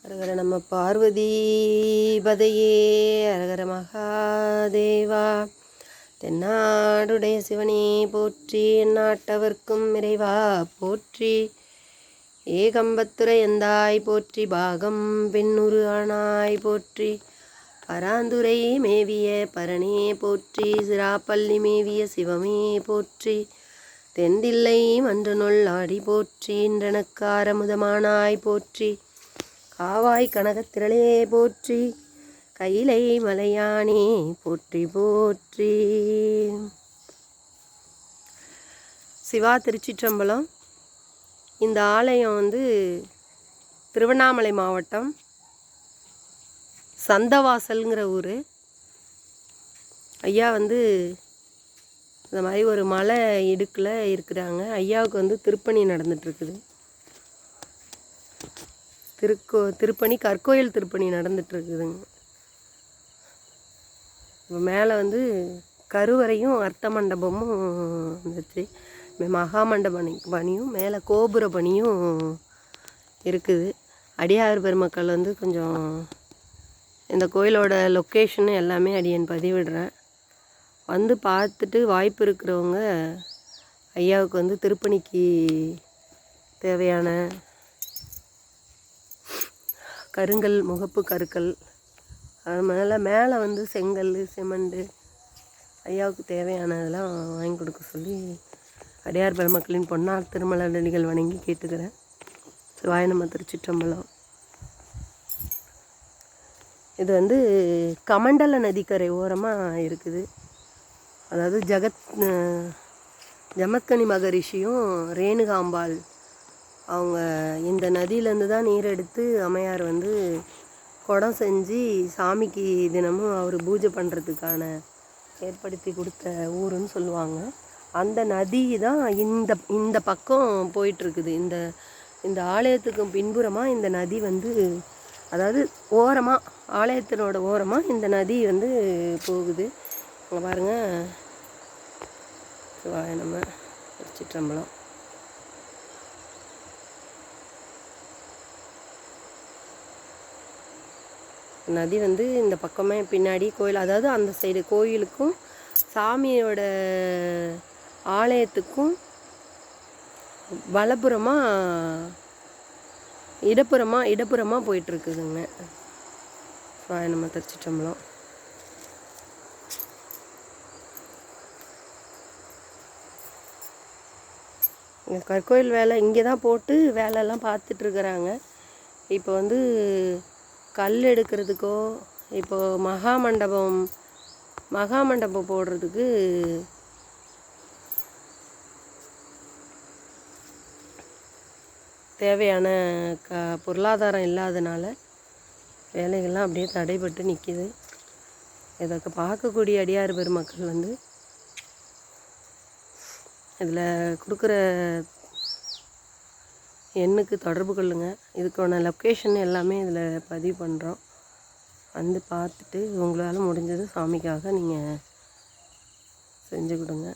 அரகர நம்ம பார்வதி பதையே அரகர மகாதேவா. தென்னாடுடைய சிவனே போற்றி, எந்நாட்டவர்க்கும் இறைவா போற்றி. ஏகம்பத்துரை எந்தாய் போற்றி, பாகம் பெண்ணுரு ஆனாய் போற்றி. பராந்துரை மேவிய பரணே போற்றி, சிராப்பள்ளி மேவிய சிவமே போற்றி. தெந்தில்லை மன்றனுள் ஆடி போற்றி, இன்றனக்கார முதமானாய் போற்றி. காவாய் கனகத்திரளே போற்றி, கையிலை மலையானே போற்றி போற்றி. சிவா திருச்சிற்றம்பலம். இந்த ஆலயம் திருவண்ணாமலை மாவட்டம் சந்தவாசல்ங்கிற ஊர். ஐயா இந்த மாதிரி ஒரு மலை இடுக்கில் இருக்கிறாங்க. ஐயாவுக்கு திருப்பணி நடந்துட்டுருக்குது. திருப்பணி கற்கோயில் திருப்பணி நடந்துட்டுருக்குதுங்க. மேலே கருவறையும் அர்த்த மண்டபமும் வந்துச்சு. மகா மண்டப பணியும் மேலே கோபுர பணியும் இருக்குது. அடியார் பெருமக்கள் கொஞ்சம் இந்த கோயிலோட லொக்கேஷனு எல்லாமே அடியேன் பதிவிடுறேன். பார்த்துட்டு வாய்ப்பு இருக்கிறவங்க ஐயாவுக்கு திருப்பணிக்கு தேவையான கருங்கல், முகப்பு கருக்கல், அது மேலே செங்கல், சிமெண்டு ஐயாவுக்கு தேவையானதெல்லாம் வாங்கி கொடுக்க சொல்லி அடியார் பெருமக்களின் பொன்னார் திருமலடிகள் வணங்கி கேட்டுக்கிறேன். சிவாய நம. திருச்சிற்றம்பலம். இது கமண்டல நதிக்கரை ஓரமாக இருக்குது. அதாவது ஜமத்கனி மகரிஷியும் ரேணுகாம்பாள் அவங்க இந்த நதியிலேருந்து தான் நீர் எடுத்து அம்மையார் குடம் செஞ்சு சாமிக்கு தினமும் அவர் பூஜை பண்ணுறதுக்கான ஏற்படுத்தி கொடுத்த ஊருன்னு சொல்லுவாங்க. அந்த நதி தான் இந்த பக்கம் போயிட்டுருக்குது. இந்த ஆலயத்துக்கும் பின்புறமாக இந்த நதி அதாவது ஓரமாக, ஆலயத்தினோட ஓரமாக இந்த நதி போகுது. அங்கே பாருங்கள். சிவாய நம்ம. திருச்சிற்றம்பலம். நதி இந்த பக்கமே பின்னாடி கோயில், அதாவது அந்த சைடு கோயிலுக்கும் சாமியோட ஆலயத்துக்கும் வலப்புறமாக இடப்புறமாக போயிட்டுருக்குதுங்க. நம்ம திருச்சிற்றம்பலம். கற்கோயில் வேலை இங்கே தான் போட்டு வேலையெல்லாம் பார்த்துட்ருக்குறாங்க. இப்போ கல் எடுக்கிறதுக்கோ, இப்போது மகாமண்டபம் போடுறதுக்கு தேவையான பொருளாதாரம் இல்லாதனால வேலைகள்லாம் அப்படியே தடைப்பட்டு நிற்கிது. இதற்கு பார்க்கக்கூடிய அடியார் பெருமக்கள் இதில் கொடுக்குற எண்ணுக்கு தொடர்பு கொள்ளுங்கள். இதுக்கான லொக்கேஷன் எல்லாமே இதில் பதிவு பண்ணுறோம். பார்த்துட்டு உங்களால் முடிஞ்சது சாமிக்காக நீங்கள் செஞ்சு கொடுங்க.